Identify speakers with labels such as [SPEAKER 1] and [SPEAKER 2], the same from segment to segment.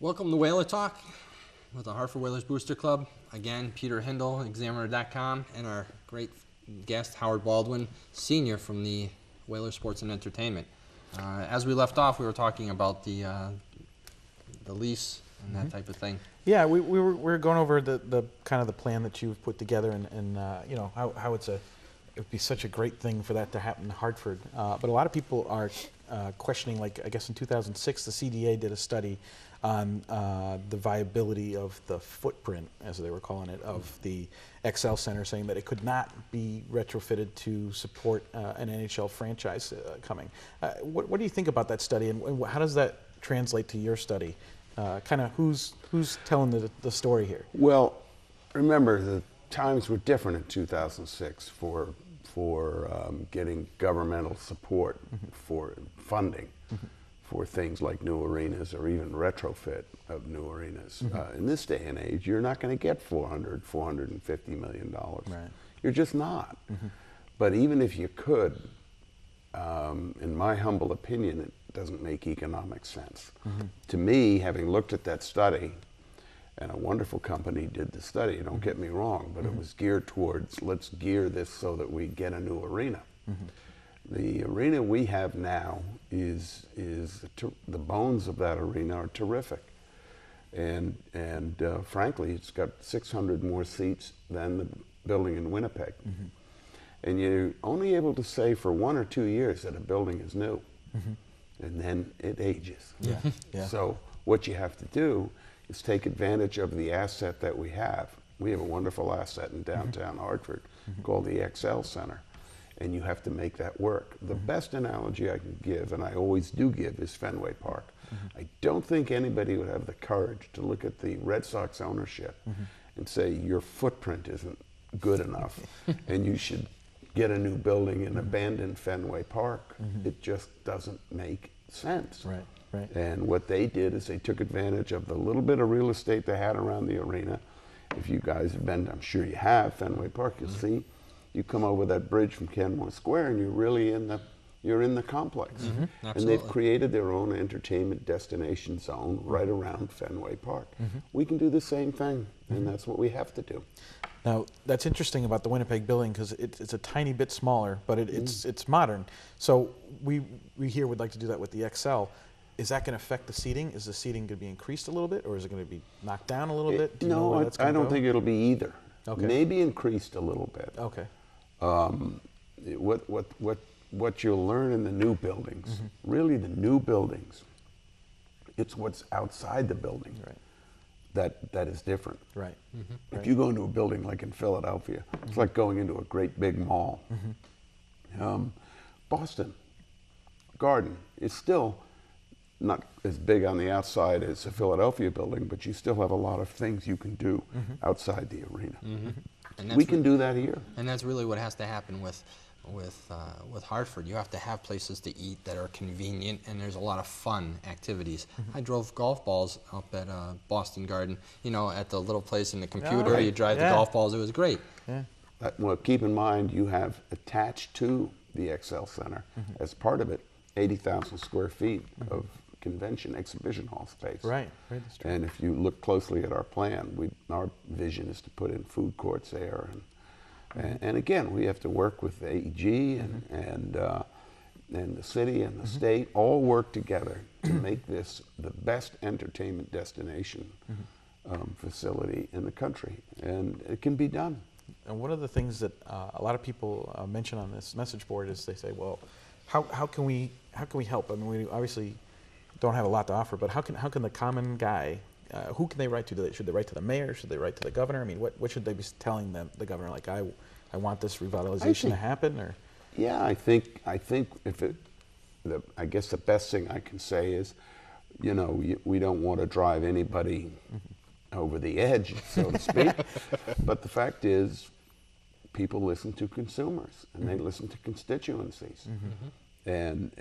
[SPEAKER 1] Welcome to Whaler Talk with the Hartford Whalers Booster Club. Again, Peter Hindle, Examiner.com, and our great guest, Howard Baldwin, Senior from the Whaler Sports and Entertainment. As we left off, we were talking about the lease and that type of thing.
[SPEAKER 2] Yeah, we were going over the kind of the plan that you've put together, and you know how it would be such a great thing for that to happen in Hartford. But a lot of people are questioning, like I guess in 2006, the CDA did a study on the viability of the footprint, as they were calling it, of the XL Center, saying that it could not be retrofitted to support an NHL franchise coming. What do you think about that study, and how does that translate to your study? Kind of who's telling the story here?
[SPEAKER 3] Well, remember the times were different in 2006 for getting governmental support for funding for things like new arenas or even retrofit of new arenas. In this day and age, you're not going to get $450 million.
[SPEAKER 2] Right.
[SPEAKER 3] You're just not. But even if you could, in my humble opinion, it doesn't make economic sense. To me, having looked at that study, and a wonderful company did the study, don't get me wrong, but it was geared towards, let's gear this so that we get a new arena. The arena we have now is the bones of that arena are terrific. And frankly, it's got 600 more seats than the building in Winnipeg. And you're only able to say for 1 or 2 years that a building is new. And then it ages. So what you have to do is take advantage of the asset that we have. We have a wonderful asset in downtown Hartford called the XL Center, and you have to make that work. The best analogy I can give, and I always do give, is Fenway Park. I don't think anybody would have the courage to look at the Red Sox ownership and say your footprint isn't good enough and you should get a new building and abandon Fenway Park. It just doesn't make sense.
[SPEAKER 2] Right.
[SPEAKER 3] And what they did is they took advantage of the little bit of real estate they had around the arena. If you guys have been, I'm sure you have, Fenway Park, you'll see, you come over that bridge from Kenmore Square and you're really in the complex. And they've created their own entertainment destination zone right around Fenway Park. We can do the same thing, and that's what we have to do.
[SPEAKER 2] Now, that's interesting about the Winnipeg building because it's a tiny bit smaller, but it's modern. So we here would like to do that with the XL. Is that going to affect the seating? Is the seating going to be increased a little bit, or is it going to be knocked down a little bit? Do you know where that's
[SPEAKER 3] I don't think it'll be either.
[SPEAKER 2] Okay.
[SPEAKER 3] Maybe increased a little bit.
[SPEAKER 2] Okay.
[SPEAKER 3] What you'll learn in the new buildings, really the new buildings, it's what's outside the building that is different.
[SPEAKER 2] Right.
[SPEAKER 3] If you go into a building like in Philadelphia, it's like going into a great big mall. Boston Garden is still not as big on the outside as a Philadelphia building, but you still have a lot of things you can do outside the arena.
[SPEAKER 1] And
[SPEAKER 3] We can do that here.
[SPEAKER 1] And that's really what has to happen with Hartford. You have to have places to eat that are convenient, and there's a lot of fun activities. I drove golf balls up at Boston Garden, you know, at the little place in the computer. You drive the golf balls. It was great.
[SPEAKER 3] Well, keep in mind you have attached to the XL Center, as part of it, 80,000 square feet of convention exhibition hall space.
[SPEAKER 2] Right. That's true.
[SPEAKER 3] And if you look closely at our plan, our vision is to put in food courts there. And again, we have to work with the AEG and the city and the state, all work together to make this the best entertainment destination facility in the country. And it can be done.
[SPEAKER 2] And one of the things that a lot of people mention on this message board is they say, well, how can we help? I mean, we obviously don't have a lot to offer, but how can the common guy, who can they write to? Should they write to the mayor? Should they write to the governor? I mean, what should they be telling the governor? Like, I want this revitalization to happen, or?
[SPEAKER 3] Yeah, I think if I guess the best thing I can say is, you know, we don't want to drive anybody over the edge, so to speak. But the fact is, people listen to consumers, and they listen to constituencies. And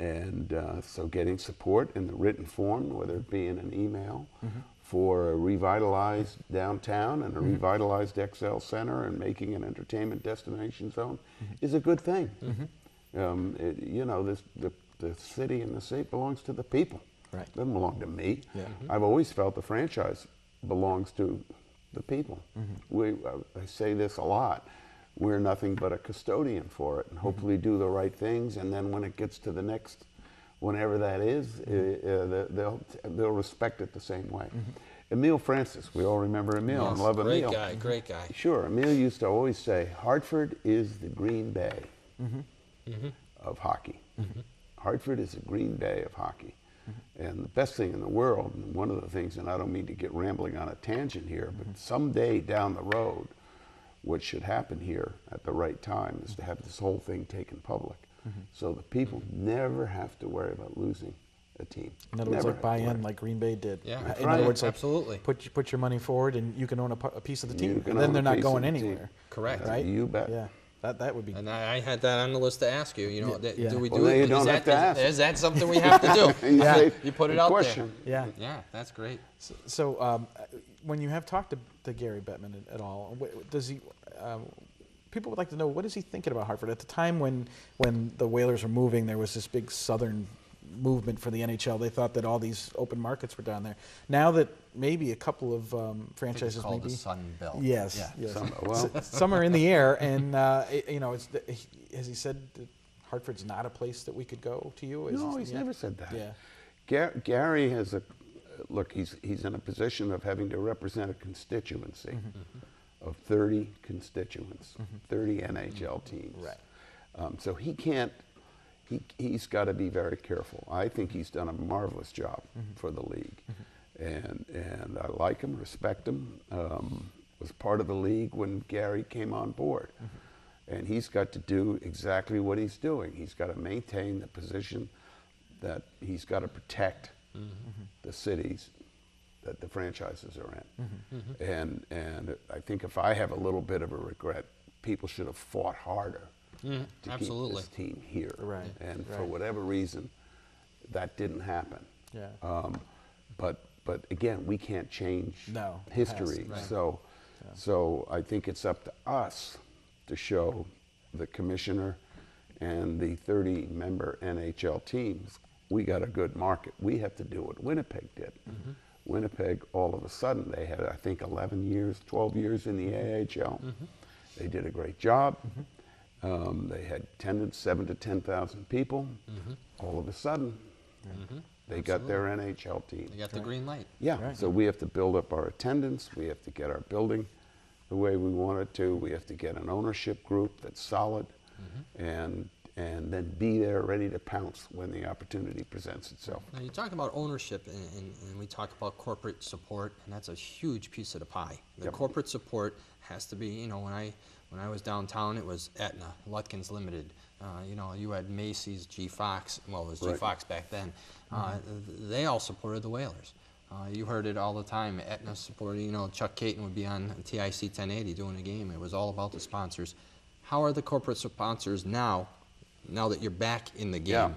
[SPEAKER 3] so getting support in the written form, whether it be in an email, for a revitalized downtown and a revitalized XL Center and making an entertainment destination zone is a good thing. You know, the city and the state belongs to the people.
[SPEAKER 2] Right.
[SPEAKER 3] It doesn't belong to me.
[SPEAKER 2] Yeah.
[SPEAKER 3] I've always felt the franchise belongs to the people. I say this a lot. We're nothing but a custodian for it, and hopefully do the right things. And then when it gets to the next, whenever that is, they'll respect it the same way. Emile Francis, we all remember Emile and love
[SPEAKER 1] Great
[SPEAKER 3] Emile.
[SPEAKER 1] guy, great guy.
[SPEAKER 3] Sure, Emile used to always say, Hartford is the Green Bay of hockey. Hartford is the Green Bay of hockey. And the best thing in the world, and one of the things, and I don't mean to get rambling on a tangent here, but someday down the road, what should happen here at the right time is to have this whole thing taken public. So the people never have to worry about losing a team.
[SPEAKER 2] In other words,
[SPEAKER 3] Never
[SPEAKER 2] like
[SPEAKER 3] have
[SPEAKER 2] buy
[SPEAKER 3] to worry.
[SPEAKER 2] in like Green Bay did.
[SPEAKER 1] Yeah.
[SPEAKER 2] In
[SPEAKER 1] That's
[SPEAKER 2] other
[SPEAKER 1] right.
[SPEAKER 2] words, like
[SPEAKER 1] Absolutely.
[SPEAKER 2] put your money forward and you can own a piece of the
[SPEAKER 3] You
[SPEAKER 2] team.
[SPEAKER 3] can
[SPEAKER 2] And then
[SPEAKER 3] own
[SPEAKER 2] they're
[SPEAKER 3] a
[SPEAKER 2] not
[SPEAKER 3] piece of
[SPEAKER 2] going
[SPEAKER 3] the team.
[SPEAKER 2] anywhere.
[SPEAKER 1] Correct.
[SPEAKER 2] Right?
[SPEAKER 3] You bet.
[SPEAKER 2] Yeah. That would be.
[SPEAKER 1] And I had that on the list to ask you. You know,
[SPEAKER 2] Yeah.
[SPEAKER 1] do we
[SPEAKER 3] Well,
[SPEAKER 1] do
[SPEAKER 3] then
[SPEAKER 1] it?
[SPEAKER 3] you don't have to ask.
[SPEAKER 1] Is that something we have to do?
[SPEAKER 3] You
[SPEAKER 2] Yeah.
[SPEAKER 3] say,
[SPEAKER 1] You put it
[SPEAKER 3] "Good
[SPEAKER 1] out
[SPEAKER 3] question."
[SPEAKER 2] Yeah.
[SPEAKER 1] there. Yeah, that's great.
[SPEAKER 2] So when you have talked to Gary Bettman at all, does he? People would like to know, what is he thinking about Hartford at the time when the Whalers were moving? There was this big Southern movement for the NHL. They thought that all these open markets were down there. Now that maybe a couple of franchises,
[SPEAKER 1] It's called
[SPEAKER 2] maybe
[SPEAKER 1] the Sun Belt.
[SPEAKER 2] yes,
[SPEAKER 1] Yeah.
[SPEAKER 2] yes.
[SPEAKER 3] Well,
[SPEAKER 2] Some are in the air, and you know, has he said that Hartford's not a place that we could go to you?
[SPEAKER 3] no, he's never said that.
[SPEAKER 2] Yeah.
[SPEAKER 3] Gary has a look. He's in a position of having to represent a constituency of 30 constituents, 30 NHL teams.
[SPEAKER 2] Right.
[SPEAKER 3] So he can't. He's got to be very careful. I think he's done a marvelous job for the league, and I like him, respect him. Was part of the league when Gary came on board, and he's got to do exactly what he's doing. He's got to maintain the position that he's got to protect the cities that the franchises are in. And I think if I have a little bit of a regret, people should have fought harder to
[SPEAKER 1] Absolutely.
[SPEAKER 3] keep this team here.
[SPEAKER 2] Right,
[SPEAKER 3] And for
[SPEAKER 2] right.
[SPEAKER 3] whatever reason, that didn't happen.
[SPEAKER 2] Yeah.
[SPEAKER 3] But again, we can't change
[SPEAKER 2] No, the
[SPEAKER 3] history.
[SPEAKER 2] past, right.
[SPEAKER 3] So I think it's up to us to show the commissioner and the 30-member NHL teams we got a good market. We have to do what Winnipeg did. Winnipeg, all of a sudden, they had, I think, 11 years, 12 years in the AHL. They did a great job. They had attendance, 7,000 to 10,000 people. All of a sudden, they got their NHL team.
[SPEAKER 1] They got the green light.
[SPEAKER 3] Yeah,
[SPEAKER 2] Right.
[SPEAKER 3] so we have to build up our attendance. We have to get our building the way we want it to. We have to get an ownership group that's solid, and then be there ready to pounce when the opportunity presents itself.
[SPEAKER 1] Now, you talk about ownership, and we talk about corporate support, and that's a huge piece of the pie. The
[SPEAKER 3] Yep.
[SPEAKER 1] corporate support has to be, you know, when I was downtown, it was Aetna, Lutkins Limited. You know, you had Macy's, G Fox. Well, it was G
[SPEAKER 3] Right.
[SPEAKER 1] Fox back then. They all supported the Whalers. You heard it all the time. Aetna supported. You know, Chuck Caton would be on TIC 1080 doing a game. It was all about the sponsors. How are the corporate sponsors now? Now that you're back in the game.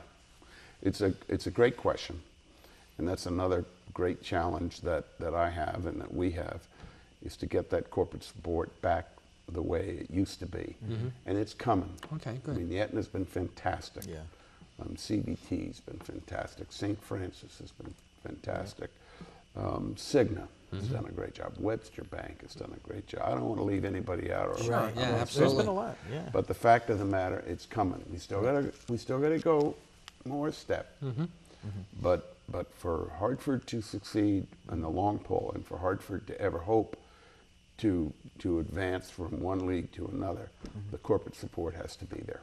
[SPEAKER 3] Yeah, it's a great question, and that's another great challenge that I have and that we have, is to get that corporate support back the way it used to be, and it's coming.
[SPEAKER 1] Okay, good.
[SPEAKER 3] I mean, the Aetna's been fantastic.
[SPEAKER 2] Yeah.
[SPEAKER 3] CBT's been fantastic. St. Francis has been fantastic. Cigna has done a great job. Webster Bank has done a great job. I don't want to leave anybody out. Or
[SPEAKER 1] Sure, yeah,
[SPEAKER 2] There's
[SPEAKER 1] absolutely.
[SPEAKER 2] been a lot. Yeah.
[SPEAKER 3] But the fact of the matter, it's coming. We still gotta go more step. But for Hartford to succeed in the long pull, and for Hartford to ever hope to advance from one league to another, the corporate support has to be there.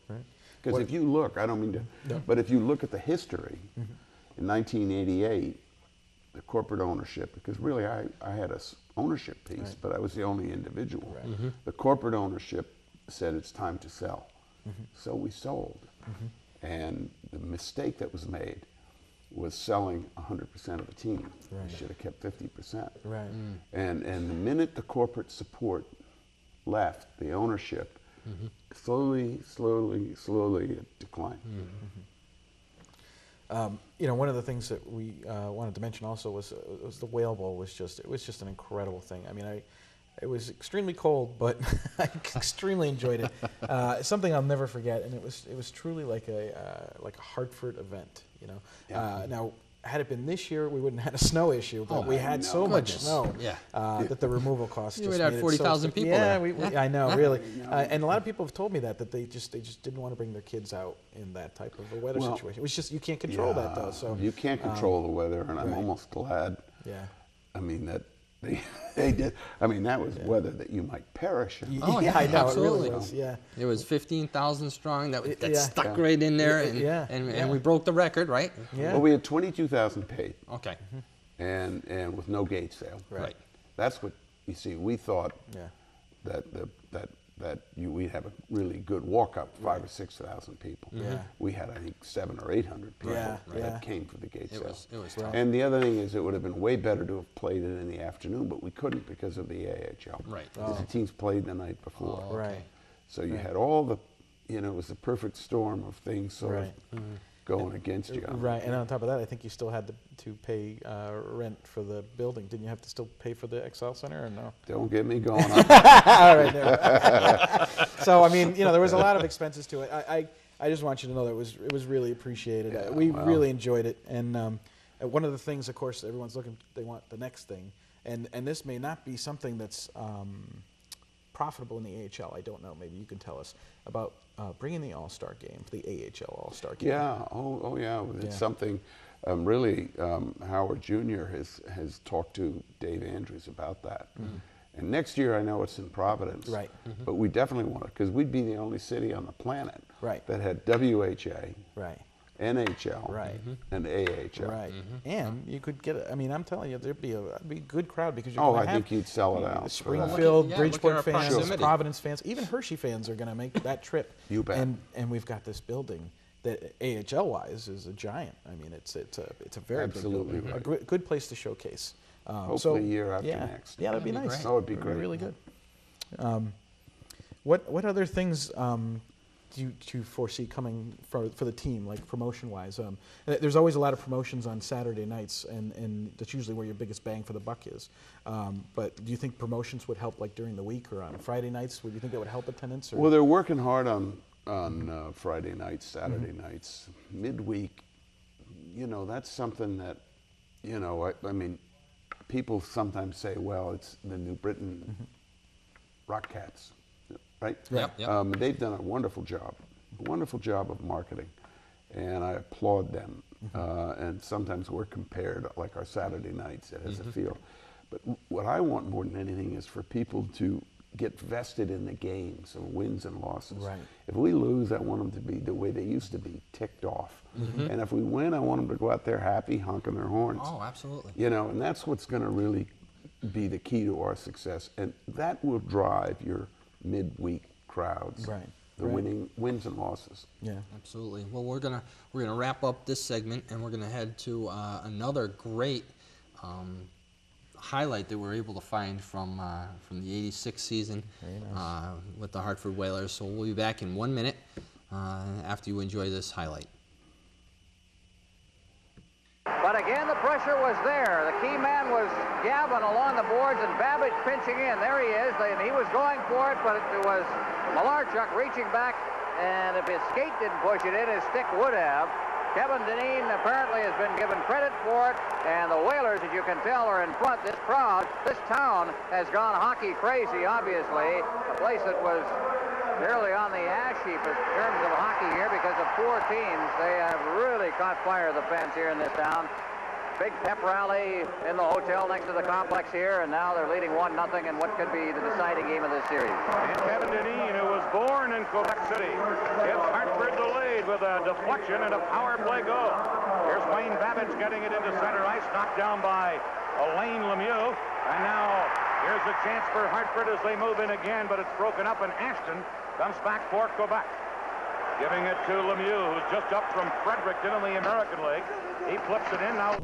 [SPEAKER 2] Right.
[SPEAKER 3] Because if you look, I don't mean to, but if you look at the history, in 1988, the corporate ownership, because really I had a ownership piece, but I was the only individual. The corporate ownership said it's time to sell. So we sold. And the mistake that was made was selling 100% of the team.
[SPEAKER 2] Right.
[SPEAKER 3] We should have kept 50%.
[SPEAKER 2] Right.
[SPEAKER 3] And the minute the corporate support left, the ownership, slowly it declined.
[SPEAKER 2] You know, one of the things that we wanted to mention also was the Whale Bowl was just an incredible thing. I mean, it was extremely cold, but I extremely enjoyed it. Something I'll never forget, and it was truly like a Hartford event. You know,
[SPEAKER 3] Yeah.
[SPEAKER 2] now had it been this year, we wouldn't have had a snow issue, but we had so much
[SPEAKER 1] Goodness.
[SPEAKER 2] snow
[SPEAKER 1] Yeah.
[SPEAKER 2] that the removal costs
[SPEAKER 1] You
[SPEAKER 2] just
[SPEAKER 1] would have
[SPEAKER 2] made it
[SPEAKER 1] 40,000
[SPEAKER 2] so
[SPEAKER 1] people
[SPEAKER 2] yeah,
[SPEAKER 1] there.
[SPEAKER 2] I know, really. And a lot of people have told me that they just didn't want to bring their kids out in that type of a weather situation. It was just, you can't control that, though. So
[SPEAKER 3] you can't control the weather, and I'm almost glad.
[SPEAKER 2] Yeah.
[SPEAKER 3] I mean that they did. I mean that was weather that you might perish in.
[SPEAKER 1] Oh,
[SPEAKER 2] yeah, I know,
[SPEAKER 1] absolutely.
[SPEAKER 2] it really was, yeah.
[SPEAKER 1] It was 15,000 strong that
[SPEAKER 2] Yeah.
[SPEAKER 1] stuck right in there, and we broke the record, right?
[SPEAKER 2] Yeah.
[SPEAKER 3] Well, we had 22,000 paid,
[SPEAKER 1] Okay.
[SPEAKER 3] and with no gate sale.
[SPEAKER 1] Right.
[SPEAKER 3] That's what you see. We thought
[SPEAKER 2] Yeah.
[SPEAKER 3] that we'd have a really good walk up, 5,000 or 6,000 people.
[SPEAKER 2] Yeah.
[SPEAKER 3] We had, I think, 700 or 800 people
[SPEAKER 2] Yeah,
[SPEAKER 3] that
[SPEAKER 2] yeah.
[SPEAKER 3] came for the gate
[SPEAKER 1] It
[SPEAKER 3] sale.
[SPEAKER 1] was tough.
[SPEAKER 3] And the other thing is, it would have been way better to have played it in the afternoon, but we couldn't because of the AHL.
[SPEAKER 1] Right.
[SPEAKER 3] Because the teams played the night before.
[SPEAKER 1] Oh,
[SPEAKER 2] Right.
[SPEAKER 3] So you had all the, it was the perfect storm of things sort
[SPEAKER 2] Right.
[SPEAKER 3] of going against you.
[SPEAKER 2] Right, and on top of that, I think you still had to pay rent for the building. Didn't you have to still pay for the XL Center, or no?
[SPEAKER 3] Don't get me going on.
[SPEAKER 2] All right, never. So I mean, there was a lot of expenses to it. I just want you to know that it was really appreciated.
[SPEAKER 3] Yeah,
[SPEAKER 2] We
[SPEAKER 3] well.
[SPEAKER 2] really enjoyed it, and one of the things, of course, everyone's looking. They want the next thing, and this may not be something that's profitable in the AHL. I don't know. Maybe you can tell us about bringing the All-Star game, the AHL All-Star game.
[SPEAKER 3] Yeah, oh yeah. It's
[SPEAKER 2] Yeah.
[SPEAKER 3] something really Howard Jr. has talked to Dave Andrews about that. And next year, I know it's in Providence.
[SPEAKER 2] Right.
[SPEAKER 3] But we definitely want it, because we'd be the only city on the planet
[SPEAKER 2] Right.
[SPEAKER 3] that had WHA,
[SPEAKER 2] Right.
[SPEAKER 3] NHL,
[SPEAKER 2] Right.
[SPEAKER 3] and AHL.
[SPEAKER 2] Right, and you could get. I mean, I'm telling you, there'd be a good crowd because you're
[SPEAKER 3] Oh,
[SPEAKER 2] going to
[SPEAKER 3] I
[SPEAKER 2] have
[SPEAKER 3] think you'd sell it out. for that.
[SPEAKER 2] Springfield,
[SPEAKER 1] Yeah, look at
[SPEAKER 2] Bridgeport
[SPEAKER 1] our
[SPEAKER 2] fans,
[SPEAKER 1] proximity.
[SPEAKER 2] Providence fans, even Hershey fans are going to make that trip.
[SPEAKER 3] You bet.
[SPEAKER 2] And we've got this building that AHL wise is a giant. I mean, it's a very
[SPEAKER 3] Absolutely
[SPEAKER 2] big building,
[SPEAKER 3] right.
[SPEAKER 2] a good place to showcase.
[SPEAKER 3] Hopefully a year after
[SPEAKER 2] yeah,
[SPEAKER 3] next.
[SPEAKER 2] Yeah, that'd be
[SPEAKER 1] That'd be
[SPEAKER 2] nice.
[SPEAKER 1] great.
[SPEAKER 3] That would be
[SPEAKER 2] That'd
[SPEAKER 3] great.
[SPEAKER 2] really good. What other things do you foresee coming for the team, like promotion-wise? There's always a lot of promotions on Saturday nights, and that's usually where your biggest bang for the buck is. But do you think promotions would help, like during the week or on Friday nights? Would you think that would help attendance? Or?
[SPEAKER 3] Well, they're working hard on Friday nights, Saturday nights, midweek. That's something that, I mean, people sometimes say, well, it's the New Britain Rock Cats, right?
[SPEAKER 1] Yep.
[SPEAKER 3] They've done a wonderful job of marketing, and I applaud them. And sometimes we're compared, like our Saturday nights, it has a feel. But what I want more than anything is for people to get vested in the games of wins and losses.
[SPEAKER 2] Right.
[SPEAKER 3] If we lose, I want them to be the way they used to be, ticked off. And if we win, I want them to go out there happy, honking their horns.
[SPEAKER 1] Oh, absolutely.
[SPEAKER 3] And that's what's going to really be the key to our success, and that will drive your midweek crowds.
[SPEAKER 2] Right.
[SPEAKER 3] The winning wins and losses.
[SPEAKER 2] Yeah.
[SPEAKER 1] Absolutely. Well, we're gonna wrap up this segment, and we're gonna head to another great highlight that we were able to find from the '86 season with the Hartford Whalers. So we'll be back in 1 minute after you enjoy this highlight.
[SPEAKER 4] But again, the pressure was there. The key man was Gavin along the boards, and Babbage pinching in. There he is. He was going for it, but it was Malarchuk reaching back, and if his skate didn't push it in, his stick would have. Kevin Dineen apparently has been given credit for it, and the Whalers, as you can tell, are in front. This crowd, this town has gone hockey crazy, obviously. A place that was nearly on the ash heap in terms of hockey here because of poor teams. They have really caught fire, the fans here in this town. Big pep rally in the hotel next to the complex here, and now they're leading 1-0 in what could be the deciding game of this series.
[SPEAKER 5] And Kevin Dineen, who was born in Quebec City, gets Hartford delayed with a deflection and a power play goal. Here's Wayne Babbage getting it into center ice, knocked down by Alain Lemieux. And now here's a chance for Hartford as they move in again, but it's broken up, and Ashton comes back for Quebec. Giving it to Lemieux, who's just up from Fredericton in the American League. He flips it in now.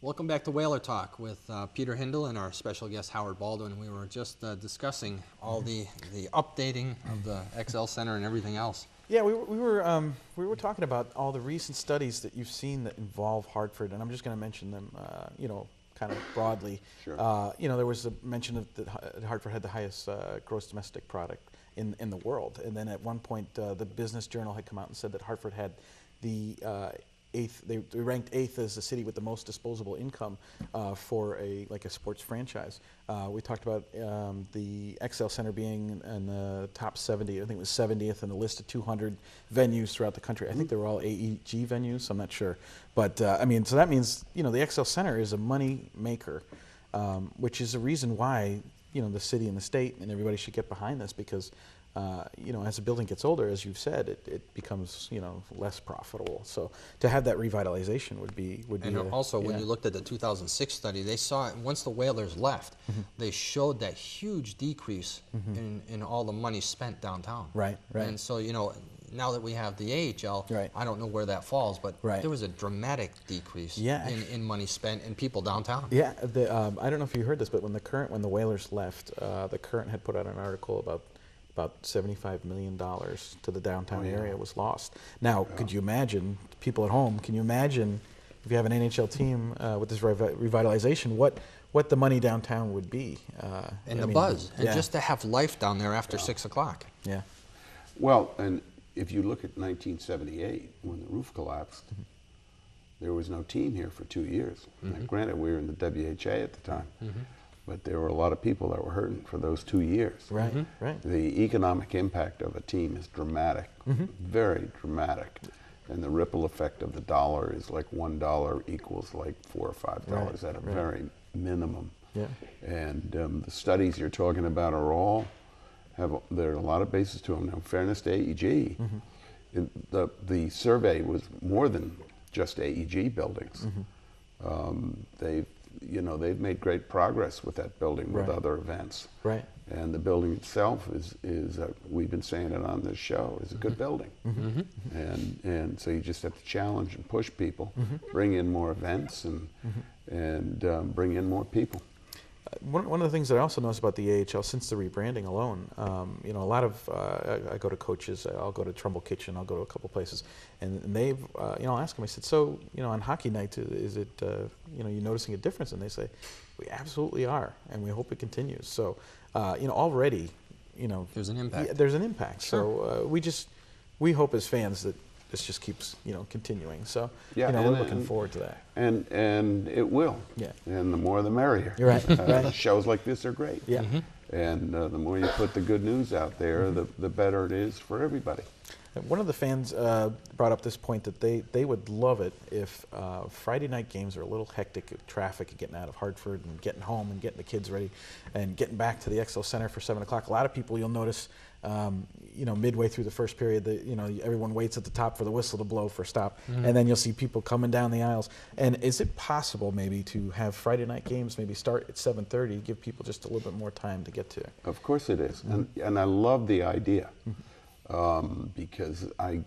[SPEAKER 1] Welcome back to Whaler Talk with Peter Hindle and our special guest Howard Baldwin. We were just discussing all the updating of the XL Center and everything else.
[SPEAKER 2] Yeah, we were talking about all the recent studies that you've seen that involve Hartford, and I'm just going to mention them, kind of broadly.
[SPEAKER 3] Sure.
[SPEAKER 2] There was a mention of that Hartford had the highest gross domestic product in the world, and then at one point the Business Journal had come out and said that Hartford had the eighth. They ranked 8th as the city with the most disposable income for a sports franchise. We talked about the XL Center being in the top 70. I think it was 70th in the list of 200 venues throughout the country. I think they were all AEG venues. I'm not sure, but I mean, so that means the XL Center is a money maker, which is a reason why the city and the state and everybody should get behind this, because as the building gets older, as you've said, it becomes less profitable. So to have that revitalization would be
[SPEAKER 1] And also, when you looked at the 2006 study, they saw once the Whalers left, they showed that huge decrease in all the money spent downtown.
[SPEAKER 2] Right.
[SPEAKER 1] And so now that we have the AHL, I don't know where that falls, but there was a dramatic decrease in money spent in people downtown.
[SPEAKER 2] Yeah, I don't know if you heard this, but when the Whalers left, the Current had put out an article about $75 million to the downtown area was lost. Now, could you imagine, people at home, can you imagine if you have an NHL team with this revitalization, what the money downtown would be?
[SPEAKER 1] And the buzz, and just to have life down there after 6 o'clock.
[SPEAKER 2] Yeah.
[SPEAKER 3] Well, and if you look at 1978, when the roof collapsed, there was no team here for 2 years. Now, granted, we were in the WHA at the time. But there were a lot of people that were hurting for those 2 years.
[SPEAKER 2] Right, right.
[SPEAKER 3] The economic impact of a team is dramatic, very dramatic. And the ripple effect of the dollar is like $1 equals like $4 or $5 at a very minimum.
[SPEAKER 2] Yeah.
[SPEAKER 3] And the studies you're talking about are all, there are a lot of basis to them. Now, in fairness to AEG, the survey was more than just AEG buildings. They've made great progress with that building with other events.
[SPEAKER 2] Right.
[SPEAKER 3] And the building itself is we've been saying it on this show, is a good building. And so you just have to challenge and push people, bring in more events and bring in more people.
[SPEAKER 2] One of the things that I also noticed about the AHL since the rebranding alone, a lot of I go to coaches, I'll go to Trumbull Kitchen, I'll go to a couple places, and they've I'll ask them. I said, so on hockey nights, is it you noticing a difference? And they say, we absolutely are, and we hope it continues. So already
[SPEAKER 1] there's an impact.
[SPEAKER 2] There's an impact.
[SPEAKER 1] Sure.
[SPEAKER 2] So we hope as fans that this just keeps continuing. So we're looking forward to that.
[SPEAKER 3] And it will.
[SPEAKER 2] Yeah.
[SPEAKER 3] And the more the merrier.
[SPEAKER 2] You're right.
[SPEAKER 3] Shows like this are great.
[SPEAKER 2] Yeah.
[SPEAKER 3] And the more you put the good news out there, the better it is for everybody.
[SPEAKER 2] One of the fans brought up this point that they would love it if Friday night games are a little hectic with traffic and getting out of Hartford and getting home and getting the kids ready and getting back to the XL Center for 7 o'clock. A lot of people, you'll notice, midway through the first period, everyone waits at the top for the whistle to blow for a stop, and then you'll see people coming down the aisles. And is it possible maybe to have Friday night games maybe start at 7:30, give people just a little bit more time to get to it?
[SPEAKER 3] Of course it is, and I love the idea. Because I've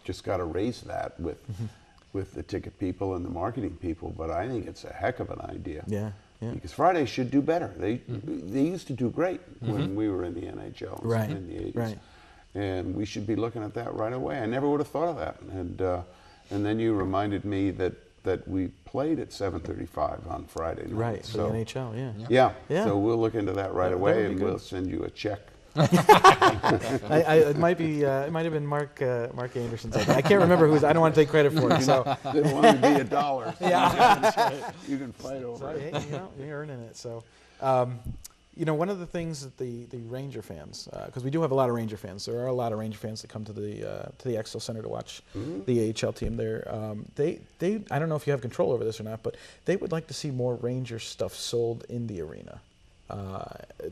[SPEAKER 3] just got to raise that with the ticket people and the marketing people. But I think it's a heck of an idea.
[SPEAKER 2] Yeah.
[SPEAKER 3] Because Fridays should do better. They used to do great when we were in the NHL in the 80s.
[SPEAKER 2] Right.
[SPEAKER 3] And we should be looking at that right away. I never would have thought of that. And then you reminded me that we played at 7:35 on Friday night.
[SPEAKER 2] Right. For the NHL.
[SPEAKER 3] Yeah.
[SPEAKER 2] Yeah.
[SPEAKER 3] So we'll look into that right away, and we'll send you a check.
[SPEAKER 2] It might have been Mark Anderson's idea. I can't remember who's. I don't want to take credit for it. So
[SPEAKER 3] it wanted to be $1. So
[SPEAKER 2] yeah,
[SPEAKER 3] you can fight over it.
[SPEAKER 2] Hey, you're earning it. So, one of the things that the Ranger fans, because we do have a lot of Ranger fans. There are a lot of Ranger fans that come to the XL Center to watch the AHL team. They I don't know if you have control over this or not, but they would like to see more Ranger stuff sold in the arena.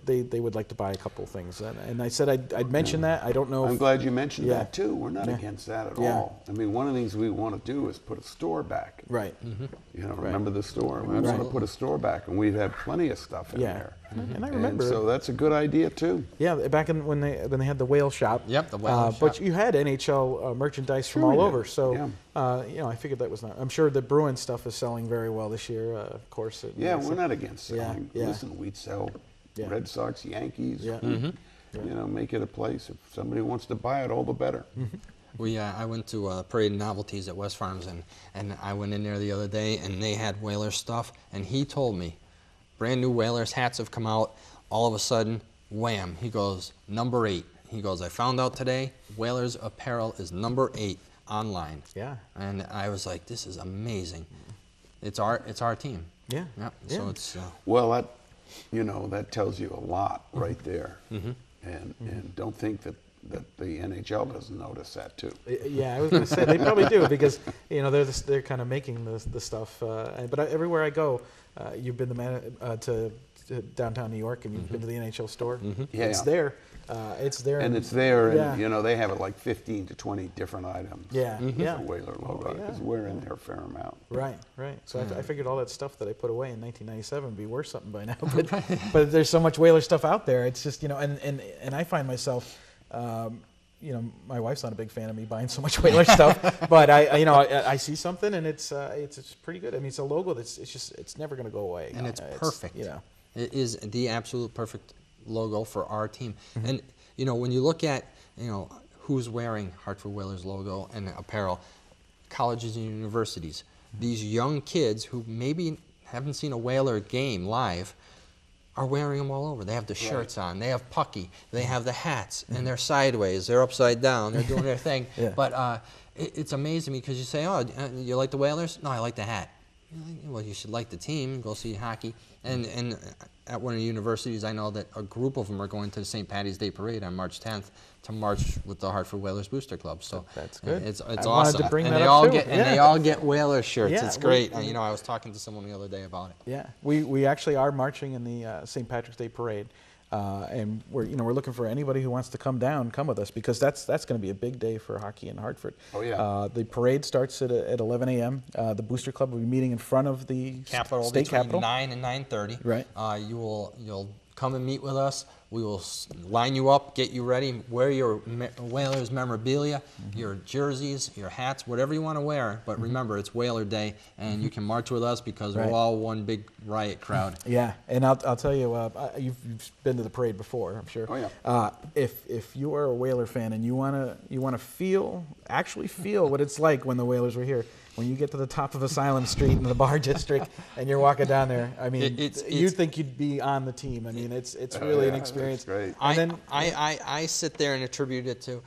[SPEAKER 2] They would like to buy a couple of things, and I said I'd mention that. I don't know.
[SPEAKER 3] I'm glad you mentioned that too. We're not against that at all. I mean, one of the things we want to do is put a store back.
[SPEAKER 2] Right.
[SPEAKER 3] Remember the store? We want to put a store back, and we've had plenty of stuff in there.
[SPEAKER 2] And I remember.
[SPEAKER 3] And so that's a good idea too.
[SPEAKER 2] Yeah, back when they had the whale shop.
[SPEAKER 1] Yep, the whale shop.
[SPEAKER 2] But you had NHL merchandise from all over, so I figured that was not. I'm sure the Bruins stuff is selling very well this year. Of course.
[SPEAKER 3] We're not against selling.
[SPEAKER 2] Yeah.
[SPEAKER 3] Listen, we'd sell Red Sox, Yankees.
[SPEAKER 2] Yeah.
[SPEAKER 3] Make it a place. If somebody wants to buy it, all the better.
[SPEAKER 1] I went to Parade of Novelties at West Farms, and I went in there the other day, and they had Whalers stuff, and he told me, brand new Whalers hats have come out. All of a sudden, wham! He goes, number 8. he goes, I found out today Whalers apparel is number 8 online.
[SPEAKER 2] Yeah.
[SPEAKER 1] And I was like, this is amazing. It's our team.
[SPEAKER 2] Yeah.
[SPEAKER 1] Yeah.
[SPEAKER 2] Yeah.
[SPEAKER 1] So it's
[SPEAKER 3] Well, that tells you a lot right there. And don't think that the NHL doesn't notice that too.
[SPEAKER 2] Yeah, I was going to say they probably do because they're kind of making the stuff. But everywhere I go, you've been the man to downtown New York, and you've been to the NHL store.
[SPEAKER 3] Yeah.
[SPEAKER 2] It's there. It's there.
[SPEAKER 3] And it's there,
[SPEAKER 2] Yeah.
[SPEAKER 3] and they have it like 15 to 20 different items.
[SPEAKER 2] Yeah.
[SPEAKER 3] With
[SPEAKER 2] Yeah.
[SPEAKER 3] the Whaler logo, because we're in there a fair amount.
[SPEAKER 2] Right. So I figured all that stuff that I put away in 1997 would be worth something by now. But there's so much Whaler stuff out there. It's just and I find myself. My wife's not a big fan of me buying so much Whaler stuff, but I see something and it's pretty good. I mean, it's a logo it's never going to go away.
[SPEAKER 1] and it's perfect. It is the absolute perfect logo for our team. And when you look at who's wearing Hartford Whalers logo and apparel, colleges and universities, these young kids who maybe haven't seen a Whaler game live are wearing them all over. They have the shirts on, they have pucky, they have the hats, and they're sideways, they're upside down, they're doing their thing. But it's amazing because you say, oh, you like the Whalers? No, I like the hat. Well, you should like the team, go see hockey. And at one of the universities, I know that a group of them are going to the St. Patty's Day Parade on March 10th to march with the Hartford Whalers Booster Club. So
[SPEAKER 2] that's good.
[SPEAKER 1] It's
[SPEAKER 2] I
[SPEAKER 1] awesome.
[SPEAKER 2] wanted to bring
[SPEAKER 1] and
[SPEAKER 2] that
[SPEAKER 1] they
[SPEAKER 2] up
[SPEAKER 1] all
[SPEAKER 2] too.
[SPEAKER 1] get
[SPEAKER 2] Yeah.
[SPEAKER 1] and they all get Whalers shirts.
[SPEAKER 2] Yeah,
[SPEAKER 1] It's great. I was talking to someone the other day about it.
[SPEAKER 2] Yeah, we actually are marching in the St. Patrick's Day Parade, and we're looking for anybody who wants to come with us because that's going to be a big day for hockey in Hartford.
[SPEAKER 3] Oh yeah.
[SPEAKER 2] The parade starts at 11 a.m. The Booster Club will be meeting in front of the
[SPEAKER 1] Capitol
[SPEAKER 2] state
[SPEAKER 1] between
[SPEAKER 2] capitol.
[SPEAKER 1] 9 and 9:30.
[SPEAKER 2] Right.
[SPEAKER 1] You'll come and meet with us. We will line you up, get you ready, wear your Whalers memorabilia, your jerseys, your hats, whatever you want to wear. But remember, it's Whaler Day, and you can march with us because we're all one big riot crowd.
[SPEAKER 2] Yeah, and I'll tell you, you've been to the parade before, I'm sure.
[SPEAKER 3] Oh yeah.
[SPEAKER 2] If you are a Whaler fan and you wanna actually feel what it's like when the Whalers were here, when you get to the top of Asylum Street in the bar district and you're walking down there, I mean, you think you'd be on the team. I mean, it's really an experience.
[SPEAKER 3] Great.
[SPEAKER 1] I sit there and attribute it to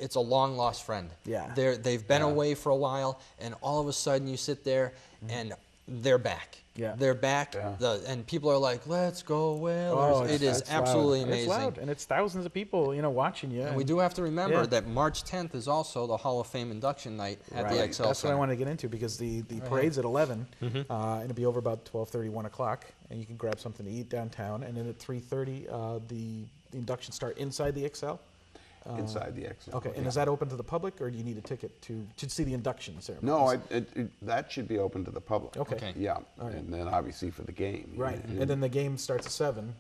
[SPEAKER 1] it's a long lost friend.
[SPEAKER 2] Yeah.
[SPEAKER 1] They've been away for a while, and all of a sudden you sit there and they're back.
[SPEAKER 2] Yeah.
[SPEAKER 1] They're back.
[SPEAKER 3] Yeah.
[SPEAKER 1] And people are like, let's go Whalers.
[SPEAKER 2] Oh,
[SPEAKER 1] it is
[SPEAKER 2] it's
[SPEAKER 1] absolutely
[SPEAKER 2] loud.
[SPEAKER 1] amazing.
[SPEAKER 2] It's loud, and it's thousands of people, watching you.
[SPEAKER 1] And we do have to remember
[SPEAKER 2] Yeah.
[SPEAKER 1] that March 10th is also the Hall of Fame induction night at the
[SPEAKER 2] Right.
[SPEAKER 1] XL
[SPEAKER 2] That's
[SPEAKER 1] Center.
[SPEAKER 2] what I want to get into because the parade's at 11, and it'll be over about 12:30, 1 o'clock, and you can grab something to eat downtown. And then at 3:30, the induction start inside the XL.
[SPEAKER 3] Inside the XL.
[SPEAKER 2] Okay, and is that open to the public, or do you need a ticket to see the induction ceremony?
[SPEAKER 3] No, that should be open to the public.
[SPEAKER 2] Okay.
[SPEAKER 3] Yeah, and then obviously for the game.
[SPEAKER 2] Right, and then the game starts at 7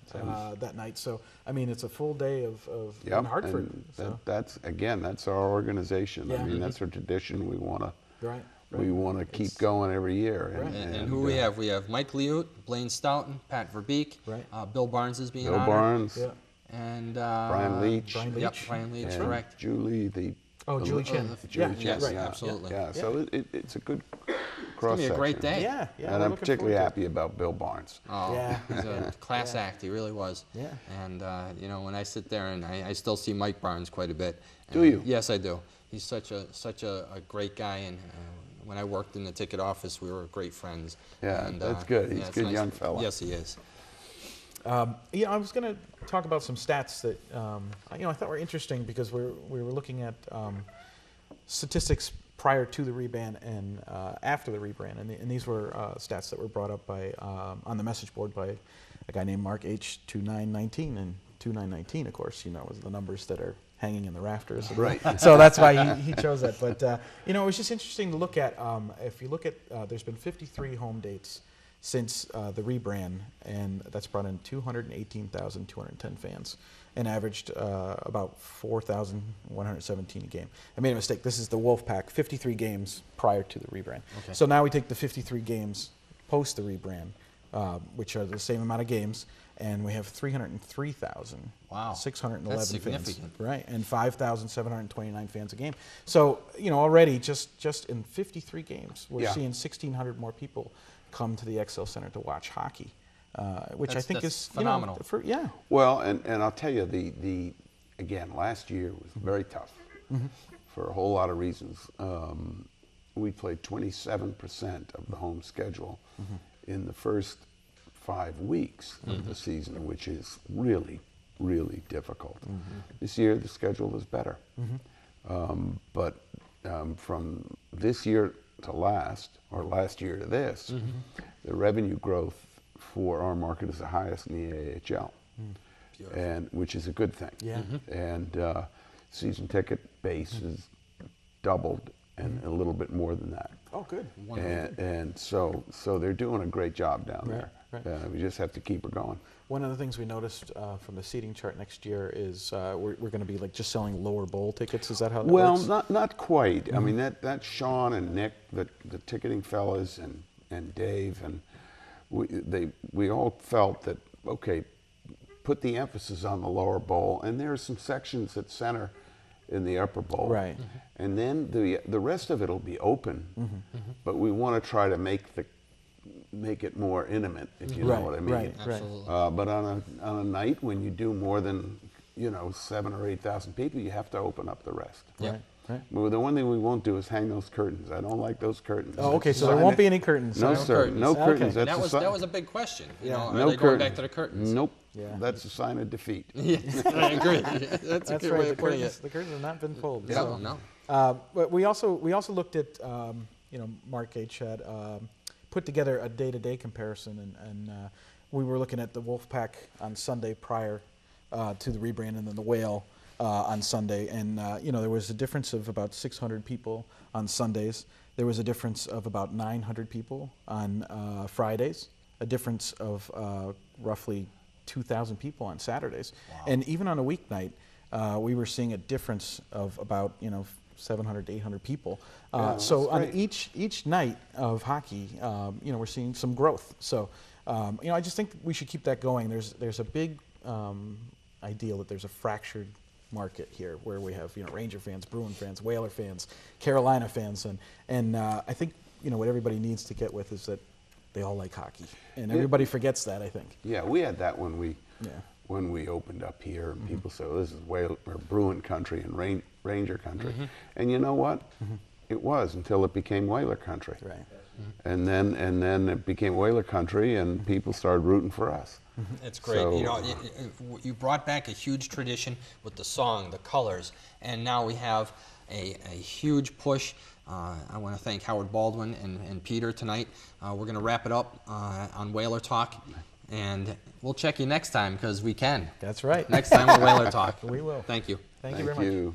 [SPEAKER 2] that night. So, I mean, it's a full day of in Hartford.
[SPEAKER 3] And that's our organization.
[SPEAKER 2] Yeah.
[SPEAKER 3] I mean, that's our tradition. We want to.
[SPEAKER 2] Right.
[SPEAKER 3] We want to keep going every year.
[SPEAKER 2] Right.
[SPEAKER 1] And who we have? We have Mike Liut, Blaine Stoughton, Pat Verbeek.
[SPEAKER 2] Right.
[SPEAKER 1] Bill Barnes is being
[SPEAKER 3] Bill
[SPEAKER 1] honored.
[SPEAKER 3] Barnes,
[SPEAKER 2] Yeah.
[SPEAKER 1] And
[SPEAKER 3] Brian Leach.
[SPEAKER 2] Brian
[SPEAKER 1] Yep,
[SPEAKER 2] Leach.
[SPEAKER 1] Brian Leach,
[SPEAKER 3] and
[SPEAKER 1] correct.
[SPEAKER 3] Julie,
[SPEAKER 2] Julie Chen.
[SPEAKER 3] Julie
[SPEAKER 2] Yeah,
[SPEAKER 3] Chen,
[SPEAKER 1] right,
[SPEAKER 3] yeah.
[SPEAKER 1] absolutely.
[SPEAKER 3] Yeah, so it's a good
[SPEAKER 1] It's
[SPEAKER 3] cross
[SPEAKER 1] gonna be
[SPEAKER 3] section.
[SPEAKER 1] a great day.
[SPEAKER 2] Yeah, yeah.
[SPEAKER 3] And
[SPEAKER 2] we're
[SPEAKER 3] I'm
[SPEAKER 2] looking
[SPEAKER 3] particularly
[SPEAKER 2] forward
[SPEAKER 3] happy about Bill Barnes.
[SPEAKER 1] Oh,
[SPEAKER 2] Yeah.
[SPEAKER 1] he's a class act. He really was.
[SPEAKER 2] Yeah.
[SPEAKER 1] And when I sit there and I still see Mike Barnes quite a bit.
[SPEAKER 3] Do you?
[SPEAKER 1] Yes, I do. He's such a great guy, and when I worked in the ticket office, we were great friends.
[SPEAKER 3] Yeah,
[SPEAKER 1] And,
[SPEAKER 3] that's good. He's
[SPEAKER 1] it's
[SPEAKER 3] a good
[SPEAKER 1] nice.
[SPEAKER 3] young fella.
[SPEAKER 1] Yes, he is.
[SPEAKER 2] I was going to talk about some stats that I thought were interesting because we were looking at statistics prior to the rebrand and after the rebrand, and these were stats that were brought up by on the message board by a guy named Mark H.2919, and 2919, of course, was the numbers that are hanging in the rafters.
[SPEAKER 3] Right.
[SPEAKER 2] So that's why he chose that. But it was just interesting to look at. If you look at, there's been 53 home dates since the rebrand, and that's brought in 218,210 fans and averaged about 4,117 a game. I made a mistake. This is the Wolfpack, 53 games prior to the rebrand.
[SPEAKER 1] Okay.
[SPEAKER 2] So now we take the 53 games post the rebrand, which are the same amount of games, and we have 303,000.
[SPEAKER 1] Wow.
[SPEAKER 2] 611
[SPEAKER 1] That's
[SPEAKER 2] fans.
[SPEAKER 1] significant.
[SPEAKER 2] Right, and 5,729 fans a game. So, already just in 53 games, we're
[SPEAKER 3] Yeah.
[SPEAKER 2] seeing 1,600 more people come to the XL Center to watch hockey, which I think
[SPEAKER 1] That's
[SPEAKER 2] is
[SPEAKER 1] phenomenal.
[SPEAKER 2] yeah.
[SPEAKER 3] Well, and I'll tell you, the again, last year was very tough for a whole lot of reasons. We played 27% of the home schedule in the first 5 weeks of the season, which is really, really difficult. This year, the schedule is better. But from this year to last, or last year to this, the revenue growth for our market is the highest in the AHL, and which is a good thing.
[SPEAKER 2] Yeah.
[SPEAKER 3] And season ticket base is doubled and a little bit more than that.
[SPEAKER 2] Oh, good.
[SPEAKER 3] And so they're doing a great job down there.
[SPEAKER 2] Right.
[SPEAKER 3] We just have to keep her going.
[SPEAKER 2] One of the things we noticed from the seating chart next year is we're going to be like just selling lower bowl tickets. Is that how that works?
[SPEAKER 3] Well, not quite. I mean, that's Sean and Nick, the ticketing fellas, and Dave, and we all felt that, okay, put the emphasis on the lower bowl, and there are some sections at center in the upper bowl.
[SPEAKER 2] Right.
[SPEAKER 3] And then the rest of it will be open, but we want to try to make it more intimate, if you know what I mean.
[SPEAKER 2] Right.
[SPEAKER 1] Absolutely.
[SPEAKER 3] But on a night when you do more than 7,000 or 8,000 people, you have to open up the rest.
[SPEAKER 2] Right.
[SPEAKER 3] Well, the one thing we won't do is hang those curtains. I don't like those curtains.
[SPEAKER 2] Oh, okay. So there won't be any curtains.
[SPEAKER 3] No, sir. No curtains.
[SPEAKER 2] Okay.
[SPEAKER 3] That's
[SPEAKER 1] That was a big question. Are
[SPEAKER 3] no
[SPEAKER 1] they going back to the curtains?
[SPEAKER 3] Nope.
[SPEAKER 2] Yeah.
[SPEAKER 3] That's a sign of defeat.
[SPEAKER 1] Yeah, I agree. That's a
[SPEAKER 2] That's
[SPEAKER 1] good
[SPEAKER 2] right.
[SPEAKER 1] way of putting it.
[SPEAKER 2] The curtains have not been pulled.
[SPEAKER 1] No,
[SPEAKER 2] so.
[SPEAKER 1] no.
[SPEAKER 2] But we also looked at Mark H had put together a day-to-day comparison, and we were looking at the Wolfpack on Sunday prior to the rebrand, and then the Whale on Sunday, and there was a difference of about 600 people on Sundays. There was a difference of about 900 people on Fridays. A difference of roughly 2,000 people on Saturdays, and even on a weeknight, we were seeing a difference of about 700 to 800 people. So on each night of hockey, we're seeing some growth. So I just think we should keep that going. There's a big ideal that there's a fractured market here where we have Ranger fans, Bruin fans, Whaler fans, Carolina fans, and I think what everybody needs to get with is that they all like hockey, and everybody forgets that, I think.
[SPEAKER 3] Yeah, we had that when we opened up here, and people said, "This is Whale or Bruin country and Ranger country," and you know what? It was until it became Whaler country,
[SPEAKER 2] Right.
[SPEAKER 3] and then it became Whaler country, and people started rooting for us.
[SPEAKER 1] It's great.
[SPEAKER 3] So,
[SPEAKER 1] You brought back a huge tradition with the song, the colors, and now we have a huge push. I want to thank Howard Baldwin and Peter tonight. We're going to wrap it up on Whaler Talk, and we'll check you next time because we can.
[SPEAKER 2] That's right.
[SPEAKER 1] Next time on Whaler Talk.
[SPEAKER 2] We will.
[SPEAKER 1] Thank you.
[SPEAKER 2] Thank you very much.
[SPEAKER 3] you.